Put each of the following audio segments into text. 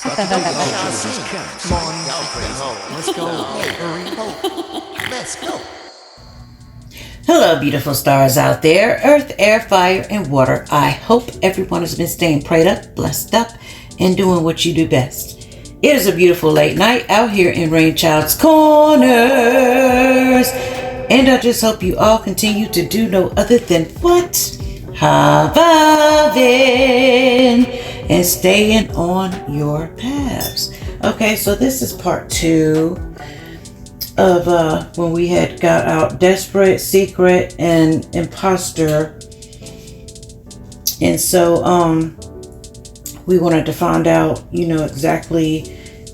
Let's go. Let's go. Hello, beautiful stars out there, earth, air, fire, and water. I hope everyone has been staying prayed up, blessed up, and doing what you do best. It is a beautiful late night out here in RainChildz Kornerz. And I just hope you all continue to do no other than what? Having and staying on your paths. Okay, so this is part 2 of when we had got out desperate, secret, and imposter. And so we wanted to find out, exactly,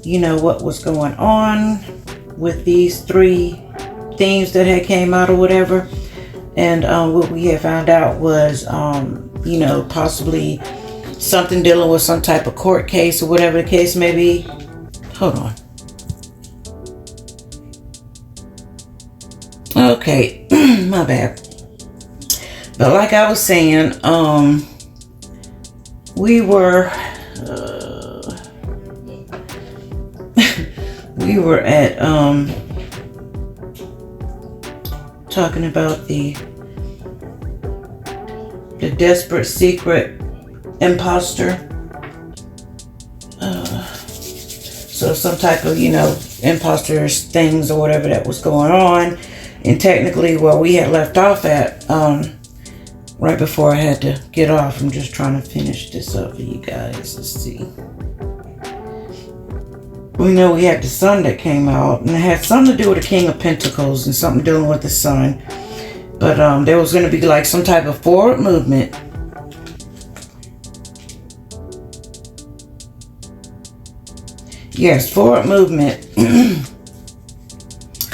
what was going on with these 3 themes that had came out or whatever. And what we had found out was, possibly something dealing with some type of court case or whatever the case may be. Hold on. Okay, my bad. But like I was saying, we were at talking about the desperate, secret imposter. So some type of, imposter things or whatever that was going on. And technically where we had left off at, right before I had to get off, I'm just trying to finish this up for you guys. Let's see. We know we had the sun that came out, and it had something to do with the King of Pentacles and something dealing with the sun. But there was going to be like some type of forward movement. Yes, forward movement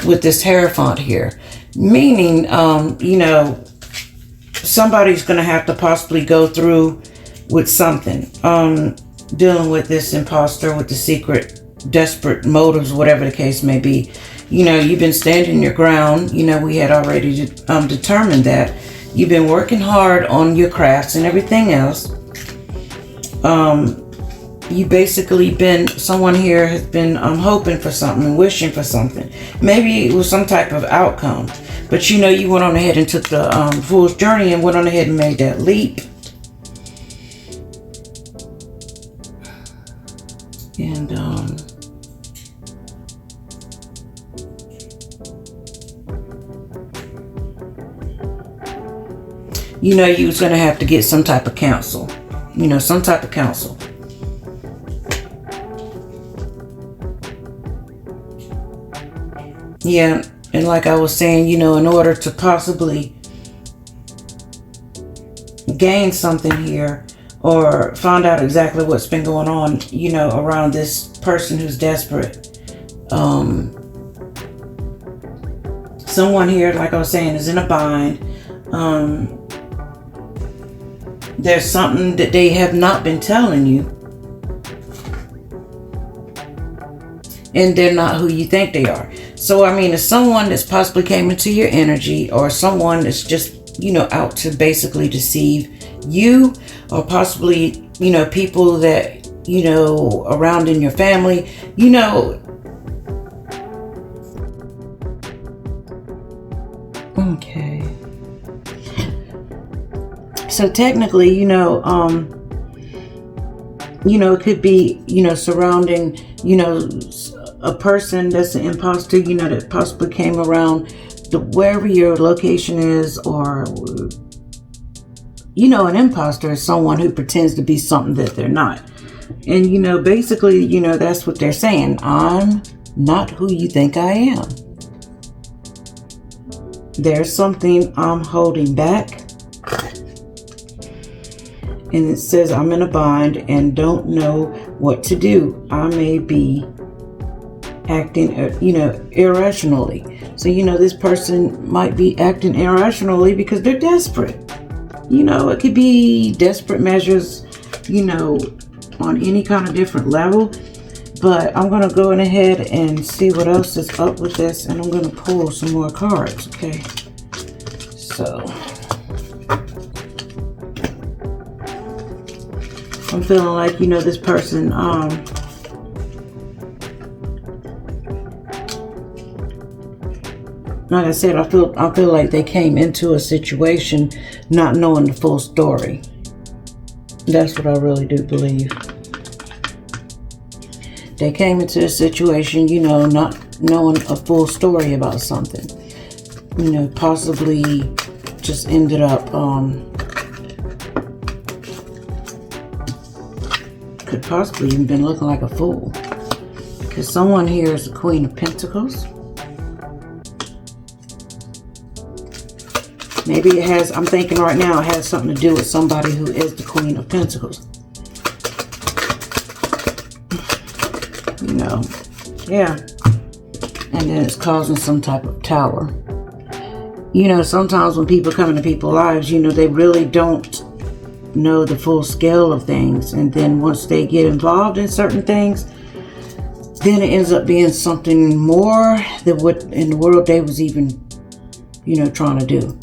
with this Hierophant here. Meaning, somebody's going to have to possibly go through with something. Dealing with this imposter, with the secret, desperate motives, whatever the case may be. You've been standing your ground. We had already determined that. You've been working hard on your crafts and everything else. You basically someone here has been hoping for something and wishing for something. Maybe it was some type of outcome. But you went on ahead and took the fool's journey and went on ahead and made that leap. And you was going to have to get some type of counsel. Some type of counsel. Yeah, and like I was saying, in order to possibly gain something here or find out exactly what's been going on, around this person who's desperate. Someone here, like I was saying, is in a bind. There's something that they have not been telling you. And they're not who you think they are. So, it's someone that's possibly came into your energy, or someone that's just, out to basically deceive you, or possibly, people that, around in your family, Okay. So technically, it could be, surrounding, a person that's an imposter, that possibly came around wherever your location is, or, an imposter is someone who pretends to be something that they're not. And, basically, that's what they're saying. I'm not who you think I am. There's something I'm holding back. And it says I'm in a bind and don't know what to do. I may be acting, irrationally. So, this person might be acting irrationally because they're desperate. It could be desperate measures, on any kind of different level. But I'm going to go ahead and see what else is up with this. And I'm going to pull some more cards, okay? So I'm feeling like, this person like I said, I feel like they came into a situation not knowing the full story. That's what I really do believe. They came into a situation, you know, not knowing a full story about something. You know, possibly just ended up, could possibly even been looking like a fool. Because someone here is the Queen of Pentacles. Maybe it has, I'm thinking right now, it has something to do with somebody who is the Queen of Pentacles. You know, yeah. And then it's causing some type of tower. You know, sometimes when people come into people's lives, you know, they really don't know the full scale of things. And then once they get involved in certain things, then it ends up being something more than what in the world they was even, you know, trying to do.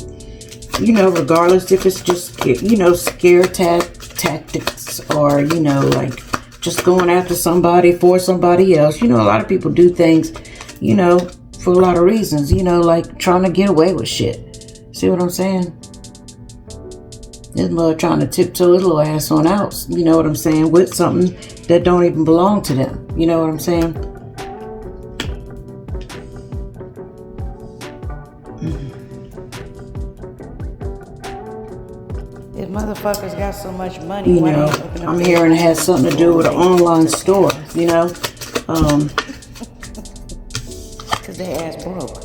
You know, regardless if it's just, you know, scare tactics or, you know, like just going after somebody for somebody else. You know, a lot of people do things, you know, for a lot of reasons, you know, like trying to get away with shit. See what I'm saying? This mother trying to tiptoe his little ass on out, you know what I'm saying, with something that don't even belong to them. You know what I'm saying? This motherfucker's got so much money. You know, I'm hearing it has something to do with an online store, you know? Because they ass broke.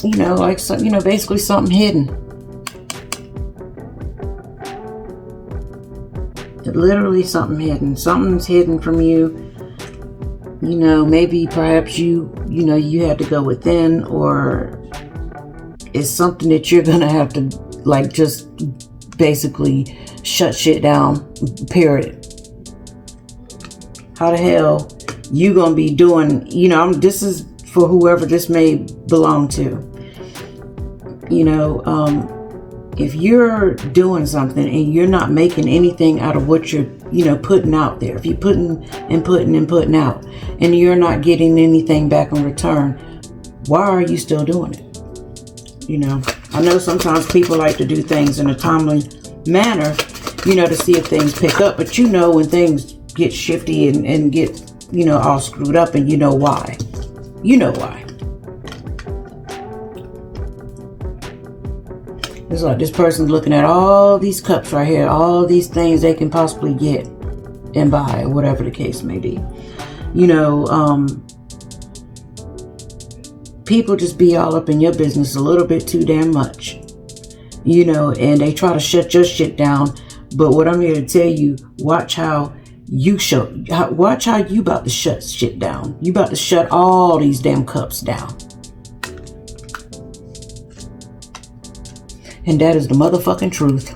You know, like, you know, basically something hidden. Literally something hidden. Something's hidden from you. You know, maybe perhaps you know, you had to go within, or it's something that you're gonna have to, like, just basically shut shit down, period. How the hell you gonna be doing, you know, this is for whoever this may belong to. You know, if you're doing something and you're not making anything out of what you're, you know, putting out there, if you're putting out and you're not getting anything back in return, why are you still doing it? You know, I know sometimes people like to do things in a timely manner, you know, to see if things pick up, but you know when things get shifty and get, you know, all screwed up, and you know why. You know why. It's like this person's looking at all these cups right here, all these things they can possibly get and buy, or whatever the case may be. You know, people just be all up in your business a little bit too damn much. You know, and they try to shut your shit down. But what I'm here to tell you, watch how you about to shut shit down. You about to shut all these damn cups down. And that is the motherfucking truth.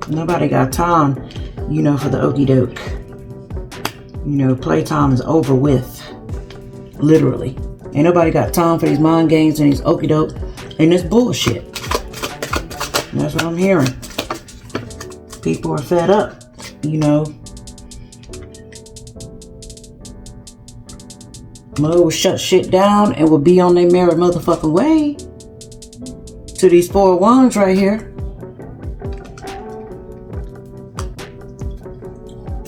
Nobody got time, you know, for the okie doke. You know, playtime is over with. Literally. Ain't nobody got time for these mind games and these okie doke and this bullshit. And that's what I'm hearing. People are fed up, you know. Mother will shut shit down and will be on their merry motherfucking way to these 4 wands right here.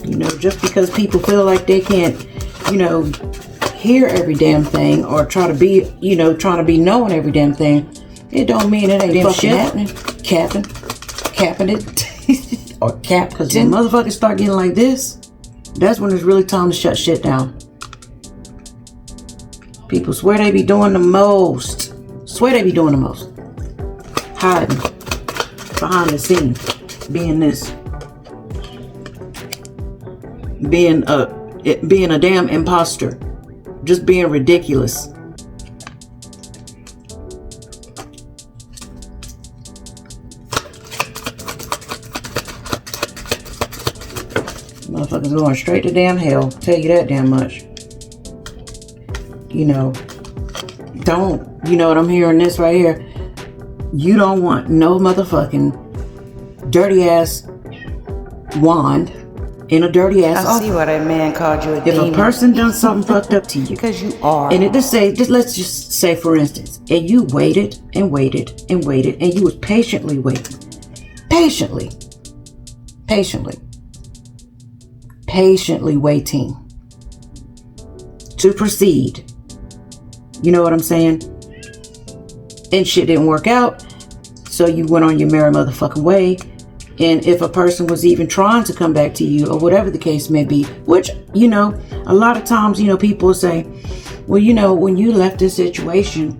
You know, just because people feel like they can't, you know, hear every damn thing or try to be, you know, trying to be knowing every damn thing, it don't mean it ain't damn shit happening. Capping it. Or cap, because when motherfuckers start getting like this, that's when it's really time to shut shit down. People swear they be doing the most. Hiding behind the scenes. Being this. Being a damn imposter. Just being ridiculous. Motherfuckers going straight to damn hell. Tell you that damn much. You know, you know what I'm hearing this right here? You don't want no motherfucking dirty ass wand in a dirty ass I see office. why that man called you a If demon. a person done something fucked up to you, Because you are. and let's just say, for instance, and you waited and waited and waited, and you was patiently waiting, patiently waiting to proceed. You know what I'm saying? And shit didn't work out, so you went on your merry motherfucking way. And if a person was even trying to come back to you, or whatever the case may be, which, you know, a lot of times, you know, people say, well, you know, when you left this situation,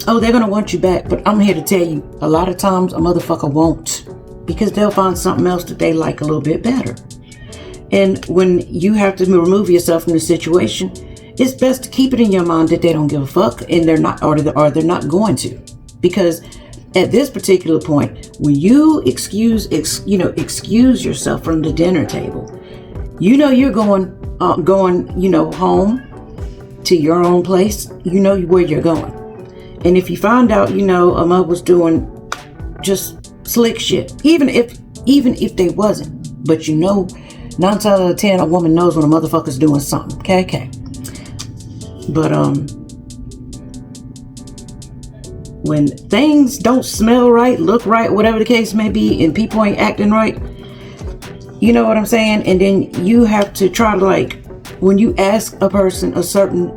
oh, they're gonna want you back. But I'm here to tell you, a lot of times a motherfucker won't, because they'll find something else that they like a little bit better. And when you have to remove yourself from the situation, it's best to keep it in your mind that they don't give a fuck, and they're not, or they're not going to. Because at this particular point, when you excuse yourself from the dinner table, you know you're going, you know, home to your own place. You know where you're going. And if you find out, you know, a mother was doing just slick shit, even if they wasn't, but you know, 9 times out of 10, a woman knows when a motherfucker's doing something. Okay. But when things don't smell right, look right, whatever the case may be, and people ain't acting right, you know what I'm saying? And then you have to try to, like, when you ask a person a certain,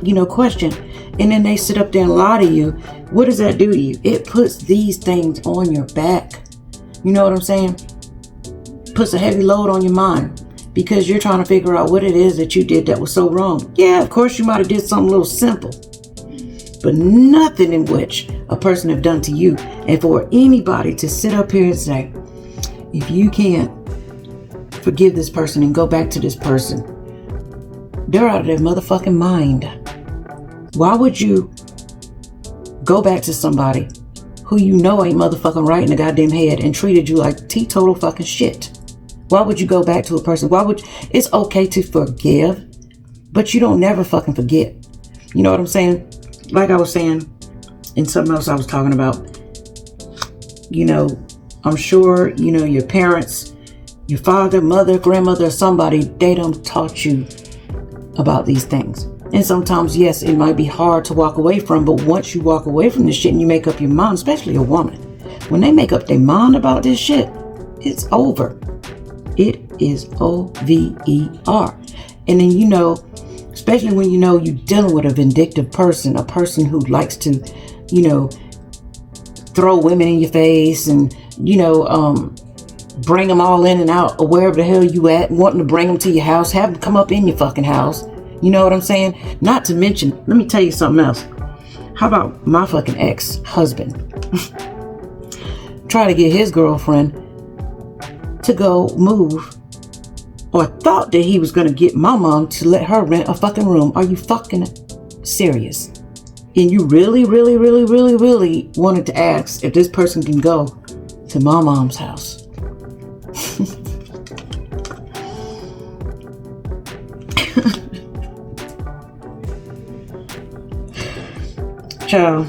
you know, question, and then they sit up there and lie to you, what does that do to you? It puts these things on your back. You know what I'm saying? Puts a heavy load on your mind, because you're trying to figure out what it is that you did that was so wrong. Yeah, of course you might have did something a little simple, but nothing in which a person have done to you. And for anybody to sit up here and say, if you can't forgive this person and go back to this person, they're out of their motherfucking mind. Why would you go back to somebody who you know ain't motherfucking right in the goddamn head and treated you like teetotal fucking shit? Why would you go back to a person? It's okay to forgive, but you don't never fucking forget. You know what I'm saying? Like I was saying in something else I was talking about, you know, I'm sure, you know, your parents, your father, mother, grandmother, or somebody, they done taught you about these things. And sometimes, yes, it might be hard to walk away from, but once you walk away from this shit and you make up your mind, especially a woman, when they make up their mind about this shit, it's over. It is over. And then, you know, especially when you know you're dealing with a vindictive person, a person who likes to, you know, throw women in your face and, you know, bring them all in and out of wherever the hell you at, wanting to bring them to your house, have them come up in your fucking house. You know what I'm saying? Not to mention, let me tell you something else. How about my fucking ex-husband try to get his girlfriend to go move, or thought that he was going to get my mom to let her rent a fucking room. Are you fucking serious? And you really wanted to ask if this person can go to my mom's house. Child,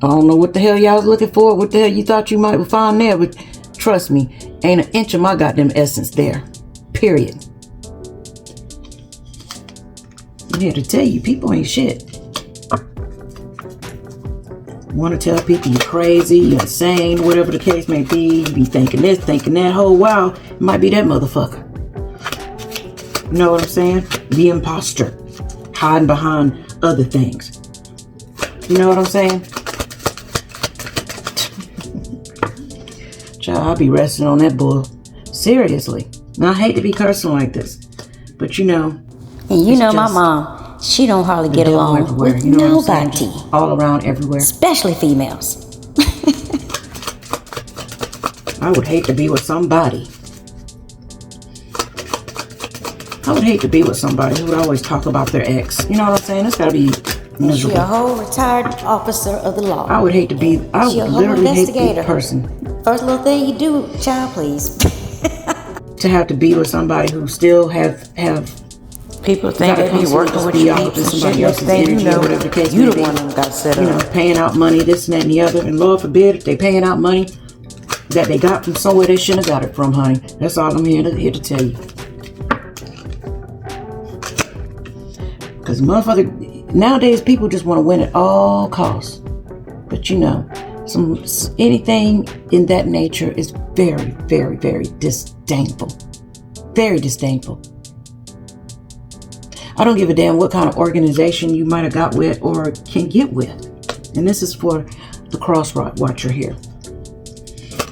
I don't know what the hell y'all was looking for, what the hell you thought you might find there, but trust me, ain't an inch of my goddamn essence there. Period. I'm here to tell you, people ain't shit. Want to tell people you're crazy, you're insane, whatever the case may be. You be thinking this, thinking that. Whole while, it might be that motherfucker. You know what I'm saying? The imposter, hiding behind other things. You know what I'm saying? Child, I'll be resting on that bull. Seriously. Now, I hate to be cursing like this, but you know. And you know my mom, she don't hardly get along with you know nobody. All around, everywhere. Especially females. I would hate to be with somebody. I would hate to be with somebody who would always talk about their ex. You know what I'm saying? It's gotta be miserable. She a whole retired officer of the law. I would hate to be, I would literally hate to be the person. First little thing you do, child, please. To have to be with somebody who still have people think they be working with you and somebody else's thing, energy, you know, whatever the case you may the be. one that got set up. You know, paying out money, this and that and the other. And Lord forbid, if they paying out money that they got from somewhere they shouldn't have got it from, honey. That's all I'm here to tell you. Because motherfucker, nowadays people just want to win at all costs. But you know, anything in that nature is very, very, very disdainful. Very disdainful. I don't give a damn what kind of organization you might have got with or can get with. And this is for the crossroad watcher here.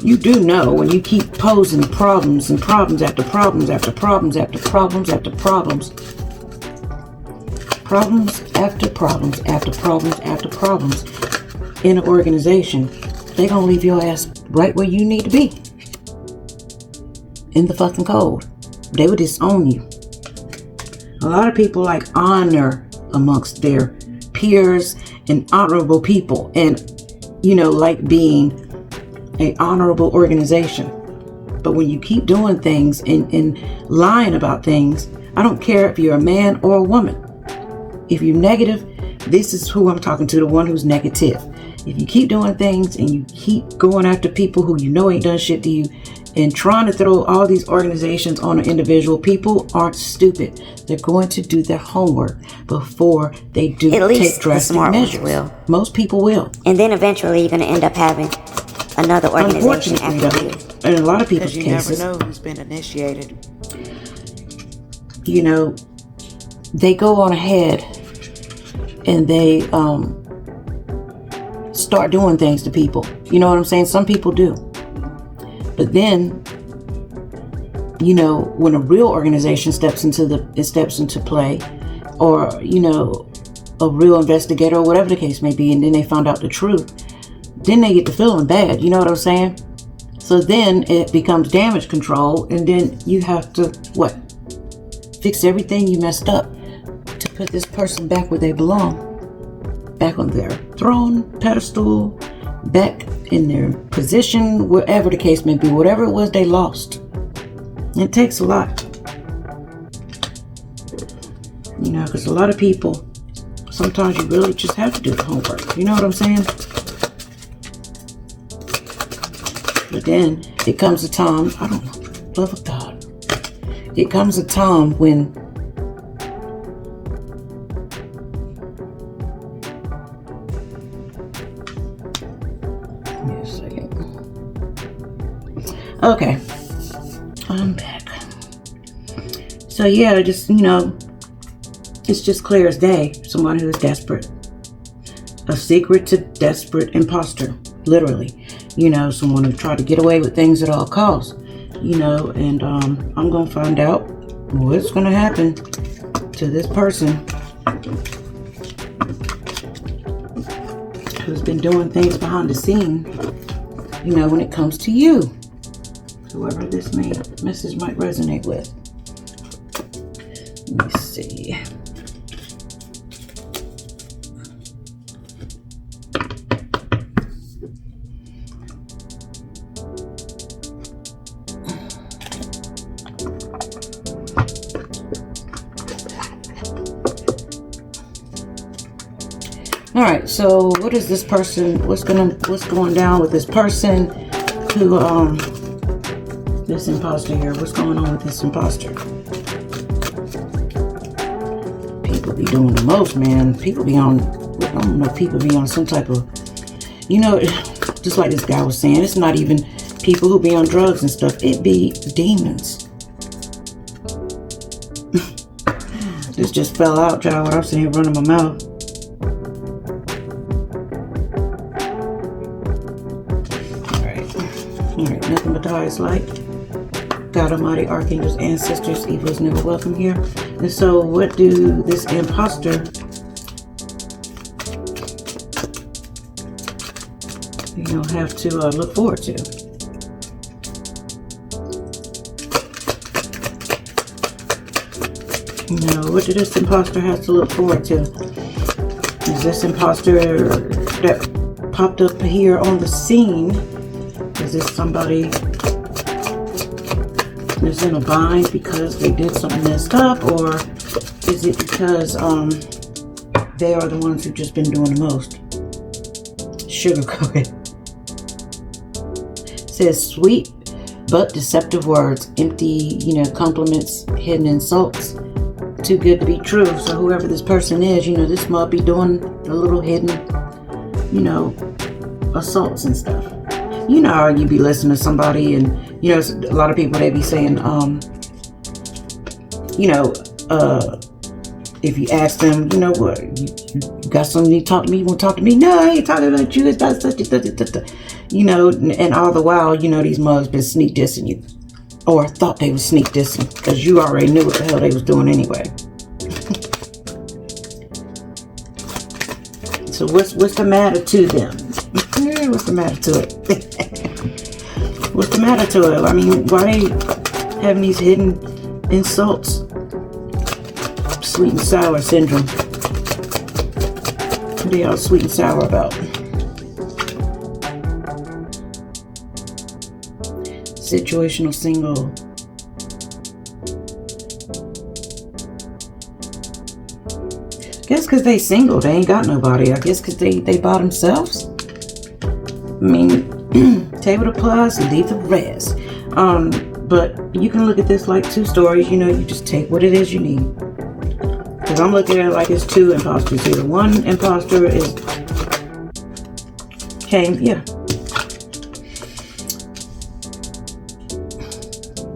You do know when you keep posing problems and problems after problems after problems after problems after problems, problems after problems after problems after problems in an organization, they gonna leave your ass right where you need to be. In the fucking cold. They would disown you. A lot of people like honor amongst their peers and honorable people, and you know, like being an honorable organization. But when you keep doing things and lying about things, I don't care if you're a man or a woman. If you're negative, this is who I'm talking to, the one who's negative. If you keep doing things and you keep going after people who you know ain't done shit to you and trying to throw all these organizations on an individual, people aren't stupid. They're going to do their homework before they do take drastic measures. Will. Most people will. And then eventually you're going to end up having another organization after you. In a lot of people's cases. Because you never know who's been initiated. You know, they go on ahead and they start doing things to people. You know what I'm saying? Some people do. But then, you know, when a real organization steps into play, or, you know, a real investigator or whatever the case may be, and then they found out the truth, then they get to feeling bad. You know what I'm saying? So then it becomes damage control, and then you have to, what? Fix everything you messed up to put this person back where they belong. Back on their throne, pedestal, back in their position, wherever the case may be, whatever it was they lost. It takes a lot. You know, because a lot of people, sometimes you really just have to do the homework. You know what I'm saying? But then it comes a time, I don't know, love of God. It comes a time when okay, I'm back. So yeah, just, you know, it's just clear as day. Someone who is desperate. A secret to desperate imposter, literally. You know, someone who tried to get away with things at all costs. You know, and I'm going to find out what's going to happen to this person who's been doing things behind the scene, you know, when it comes to you. Whoever this message might resonate with. Let me see. All right, so what is this person? What's going down with this person who this imposter here? What's going on with this imposter? People be doing the most, man. People be on, I don't know, people be on some type of, you know, just like this guy was saying, it's not even people who be on drugs and stuff. It be demons. This just fell out, child, what I'm sitting here running my mouth. Alright, nothing but the highest light. God Almighty, archangels, ancestors, evil is never welcome here. And so what do this imposter, you know, have to look forward to? You know, what did this imposter have to look forward to? Is this imposter that popped up here on the scene, is this somebody that's in a bind because they did something messed up, or is it because they are the ones who've just been doing the most? Sugarcoat it. says sweet but deceptive words, empty, compliments, hidden insults. Too good to be true. So whoever this person is, this might be doing a little hidden, assaults and stuff. How you be listening to somebody and, a lot of people, they be saying, if you ask them, what, you got something to talk to me, you want to talk to me? No, I ain't talking about you. And all the while, these mugs been sneak dissing you. Or thought they was sneak dissing because you already knew what the hell they was doing anyway. So what's the matter to them? What's the matter to it? What's the matter to it? I mean, why are they having these hidden insults? Sweet and sour syndrome. What are they all sweet and sour about? Situational single. I guess because they single, they ain't got nobody. I guess because they by themselves. I mean, table to plus, leave the rest. But you can look at this like two stories. You just take what it is you need. Because I'm looking at it like it's two imposters here. One imposter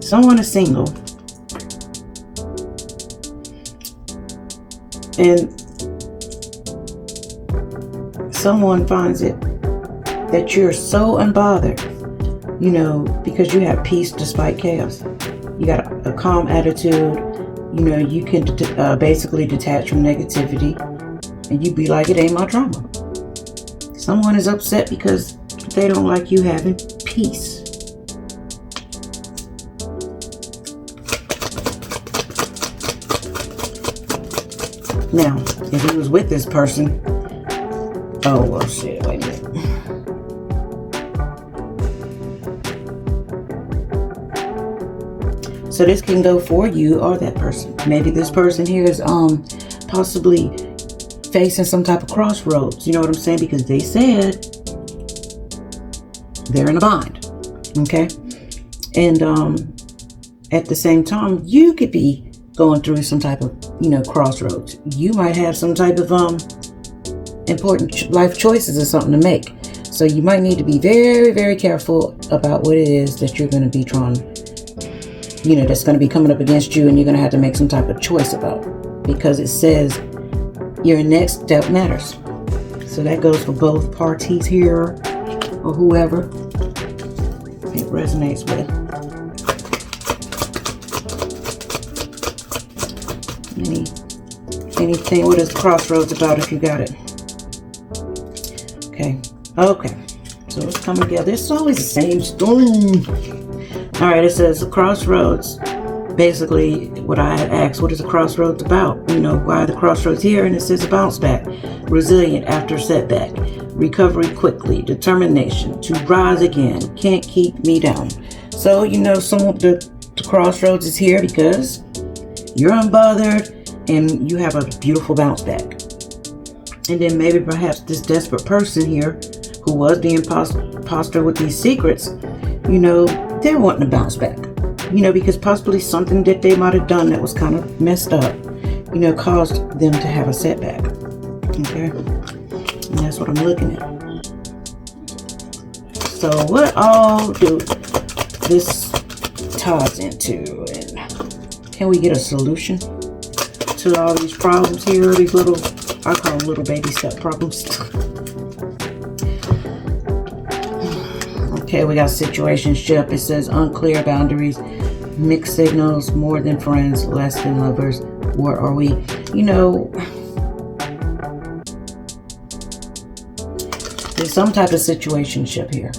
someone is single. And someone finds it that you're so unbothered, because you have peace despite chaos. You got a calm attitude. You can basically detach from negativity, and you be like, it ain't my drama. Someone is upset because they don't like you having peace. Now, if he was with this person, oh, well, shit, wait a minute. So this can go for you or that person. Maybe this person here is possibly facing some type of crossroads. You know what I'm saying? Because they said they're in a bind. Okay? And at the same time, you could be going through some type of, crossroads. You might have some type of important life choices or something to make. So you might need to be very, very careful about what it is that you're going to be trying, that's going to be coming up against you, and you're going to have to make some type of choice about, because it says your next step matters. So that goes for both parties here or whoever it resonates with. Anything, what is crossroads about if you got it? Okay. So it's coming together. It's always the same story. All right, it says the crossroads. Basically, what I had asked, what is the crossroads about? Why are the crossroads here? And it says a bounce back, resilient after setback, recovery quickly, determination to rise again, can't keep me down. So, some of the crossroads is here because you're unbothered and you have a beautiful bounce back. And then maybe perhaps this desperate person here who was the imposter with these secrets, they're wanting to bounce back, because possibly something that they might have done that was kind of messed up, caused them to have a setback. Okay. And that's what I'm looking at. So what all do this ties into, and can we get a solution to all these problems here? These little, I call them little baby step problems. Okay, we got situationship. It says unclear boundaries, mixed signals, more than friends, less than lovers. Where are we? There's some type of situationship here.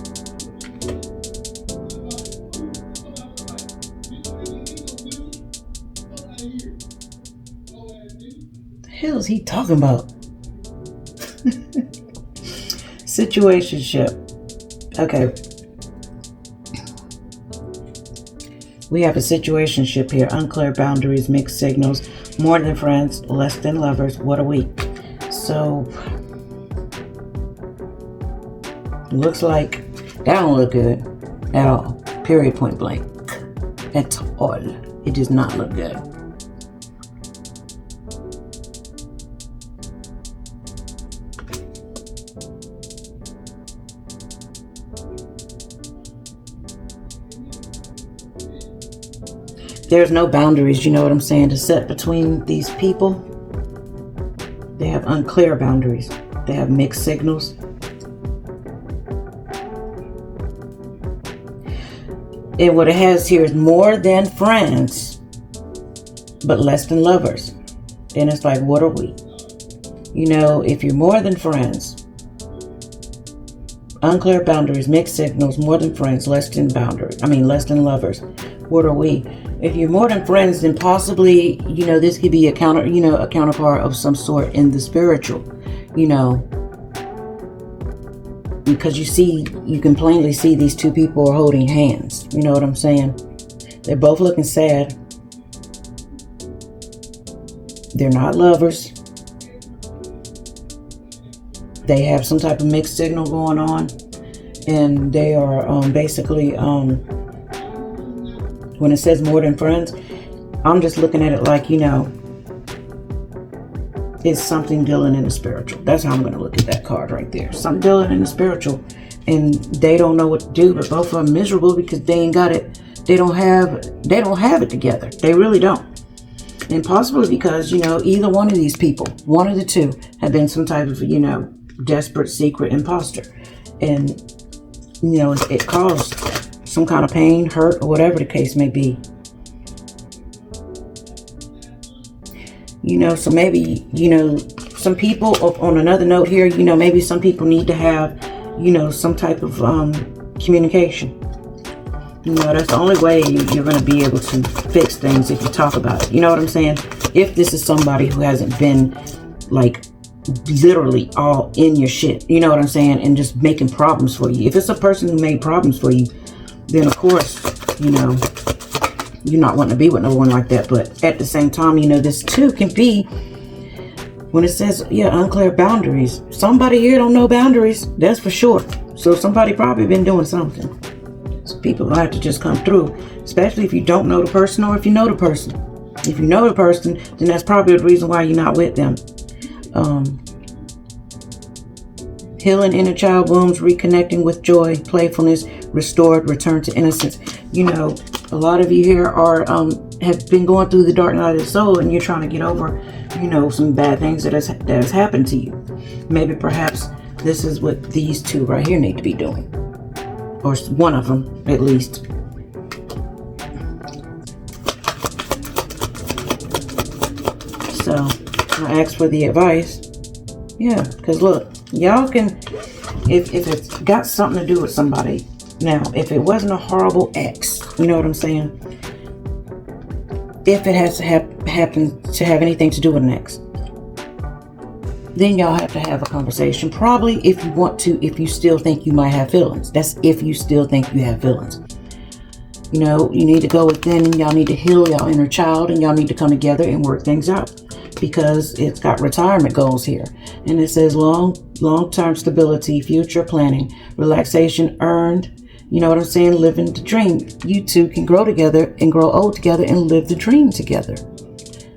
The hell is he talking about? Situationship. Okay. We have a situationship here. Unclear boundaries, mixed signals, more than friends, less than lovers. What are we? So, looks like that don't look good. at all. Period, point blank. At all. It does not look good. There's no boundaries, you know what I'm saying, to set between these people. They have unclear boundaries. They have mixed signals. And what it has here is more than friends, but less than lovers. And it's like, what are we? You know, if you're more than friends, unclear boundaries, mixed signals, more than friends, less than less than lovers. What are we? If you're more than friends, then possibly, you know, this could be a counterpart of some sort in the spiritual, you know, because you can plainly see these two people are holding hands. You know what I'm saying? They're both looking sad. They're not lovers. They have some type of mixed signal going on, and they are basically when it says more than friends, I'm just looking at it like, you know, it's something dealing in the spiritual. That's how I'm going to look at that card right there. Something dealing in the spiritual, and they don't know what to do, but both of them miserable because they ain't got it. They don't have it together. They really don't. And possibly because, you know, either one of these people, one of the two, have been some type of, you know, desperate secret imposter. And, you know, it caused some kind of pain, hurt, or whatever the case may be. You know, so maybe, you know, some people, on another note here, you know, maybe some people need to have, you know, some type of communication. You know, that's the only way you're going to be able to fix things, if you talk about it. You know what I'm saying? If this is somebody who hasn't been, like, literally all in your shit, you know what I'm saying, and just making problems for you. If it's a person who made problems for you, then of course, you know, you're not wanting to be with no one like that. But at the same time, you know, this too can be, when it says, yeah, unclear boundaries, somebody here don't know boundaries, that's for sure. So somebody probably been doing something. So people don't have to just come through, especially if you don't know the person, or if you know the person. If you know the person, then that's probably the reason why you're not with them. Healing inner child wounds, reconnecting with joy, playfulness, restored, return to innocence. You know, a lot of you here are have been going through the dark night of the soul, and you're trying to get over, you know, some bad things that has happened to you. Maybe perhaps this is what these two right here need to be doing, or one of them at least. So I asked for the advice. Yeah, because look, y'all can, if it's got something to do with somebody. Now, if it wasn't a horrible ex, you know what I'm saying? If it has to happen to have anything to do with an ex, then y'all have to have a conversation. Probably if you want to, if you still think you might have feelings. That's if you still think you have feelings. You know, you need to go within, and y'all need to heal y'all inner child, and y'all need to come together and work things out. Because it's got retirement goals here, and it says long-term stability, future planning, relaxation earned. You know what I'm saying? Living the dream. You two can grow together and grow old together and live the dream together.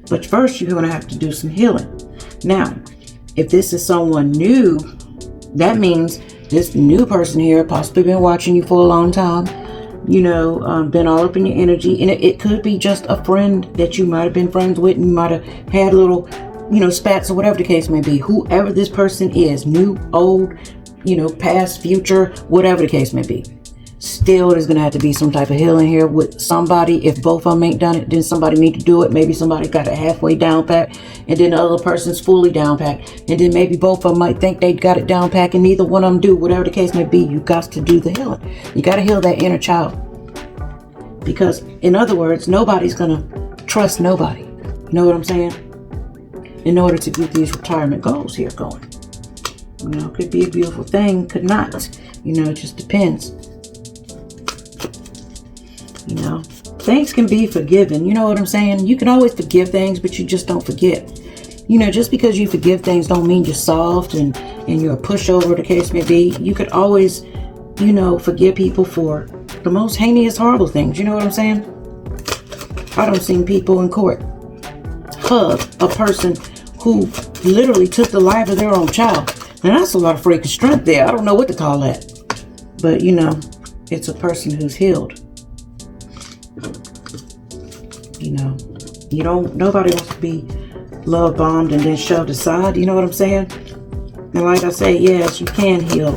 But first, you're going to have to do some healing. Now, if this is someone new, that means this new person here possibly been watching you for a long time. You know, been all up in your energy. And it could be just a friend that you might have been friends with, and you might have had little, you know, spats or whatever the case may be. Whoever this person is, new, old, you know, past, future, whatever the case may be. Still, there's going to have to be some type of healing here with somebody. If both of them ain't done it, then somebody need to do it. Maybe somebody got it halfway down pat, and then the other person's fully down pat. And then maybe both of them might think they got it down pat, and neither one of them do. Whatever the case may be, you got to do the healing. You got to heal that inner child. Because, in other words, nobody's going to trust nobody. You know what I'm saying? In order to get these retirement goals here going. You know, could be a beautiful thing, could not. You know, it just depends. You know, things can be forgiven. You know what I'm saying? You can always forgive things, but you just don't forget. You know, just because you forgive things don't mean you're soft and you're a pushover, the case may be. You could always, you know, forgive people for the most heinous, horrible things. You know what I'm saying? I don't see people in court hug a person who literally took the life of their own child. And that's a lot of freaking strength there. I don't know what to call that. But, you know, it's a person who's healed. You know, nobody wants to be love bombed and then shoved aside. You know what I'm saying? And like I say, yes, you can heal.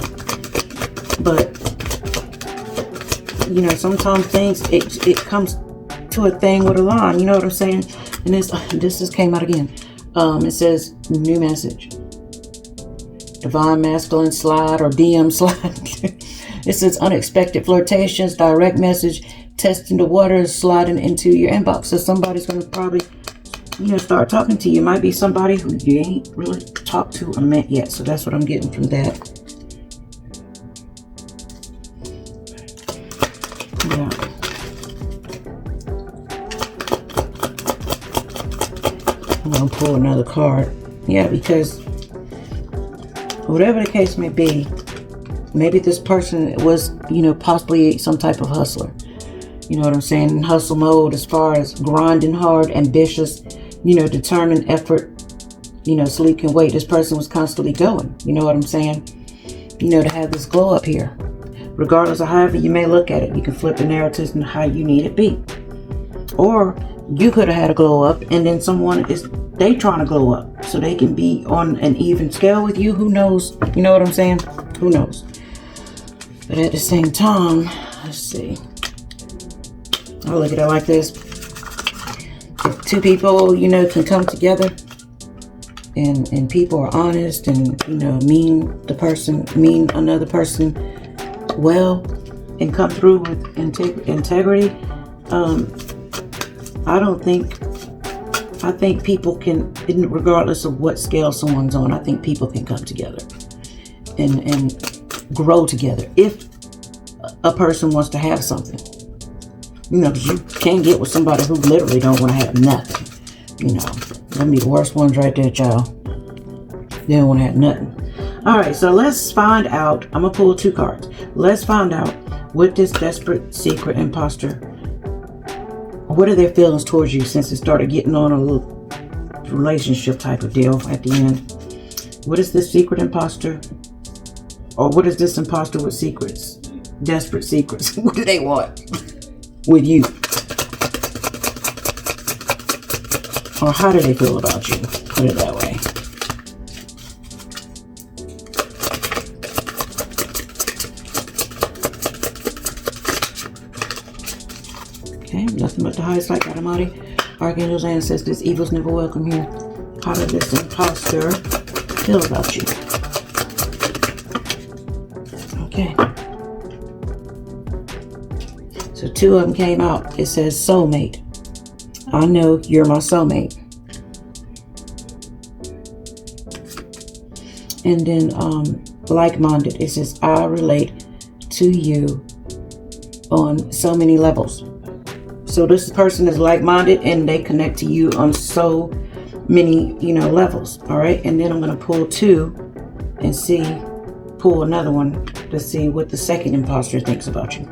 But, you know, sometimes things, it comes to a thing with a line. You know what I'm saying? And this just came out again. It says, new message. Divine masculine slide or DM slide. It says unexpected flirtations, direct message, testing the waters, sliding into your inbox. So somebody's going to probably, you know, start talking to you. It might be somebody who you ain't really talked to or met yet. So that's what I'm getting from that. Yeah. I'm going to pull another card. Yeah, because whatever the case may be, maybe this person was, you know, possibly some type of hustler. You know what I'm saying? Hustle mode as far as grinding hard, ambitious, you know, determined effort, you know, sleep can wait. This person was constantly going. You know what I'm saying? You know, to have this glow up here. Regardless of however you may look at it, you can flip the narratives and how you need it be. Or you could have had a glow up and then someone they trying to glow up so they can be on an even scale with you. Who knows? You know what I'm saying? Who knows? But at the same time, let's see. I'll look at it like this. If two people, you know, can come together and people are honest and, you know, mean another person well and come through with integrity, I think people can, regardless of what scale someone's on, I think people can come together and grow together if a person wants to have something. You know, because you can't get with somebody who literally don't want to have nothing. You know, them be the worst ones right there, child. They don't want to have nothing. All right, so let's find out. I'm going to pull two cards. Let's find out what this desperate, secret imposter, what are their feelings towards you since it started getting on a little relationship type of deal at the end. What is this secret imposter? Or what is this imposter with secrets? Desperate secrets. What do they want with you? Or how do they feel about you? Put it that way. Okay, nothing but the highest light, God Almighty. Archangels, ancestors, evils never welcome here. How does this imposter feel about you? Okay. So two of them came out. It says soulmate. I know you're my soulmate. And then like-minded. It says I relate to you on so many levels. So this person is like-minded and they connect to you on so many, you know, levels. All right. And then I'm going to pull two and pull another one to see what the second imposter thinks about you.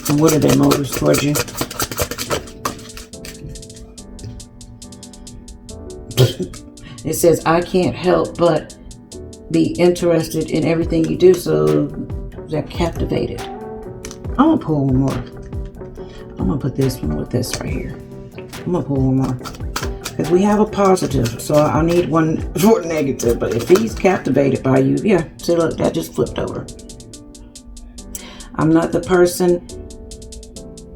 And what are their motives towards you? It says, I can't help but be interested in everything you do, so they're captivated. I'm going to pull one more. I'm going to put this one with this right here. I'm going to pull one more. Because we have a positive, so I need one for negative. But if he's captivated by you, yeah, see, look, that just flipped over. I'm not the person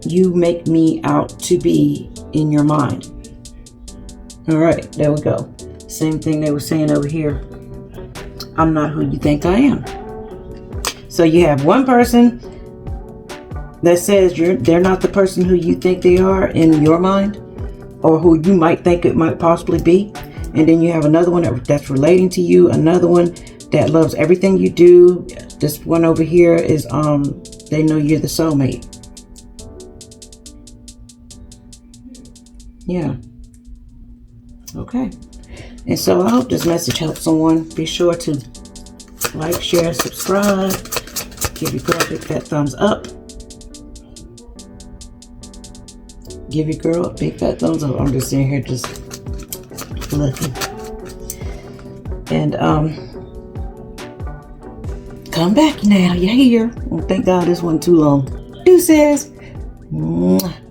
you make me out to be in your mind. All right, there we go. Same thing they were saying over here. I'm not who you think I am. So you have one person that says they're not the person who you think they are in your mind, or who you might think it might possibly be. And then you have another one that's relating to you, another one that loves everything you do. This one over here is they know you're the soulmate. Yeah. Okay. And so I hope this message helps someone. Be sure to like, share, subscribe. Give your girl a big fat thumbs up. Give your girl a big fat thumbs up. I'm just sitting here just looking. And come back now. You're here. Oh, thank God this wasn't too long. Deuces. Mwah.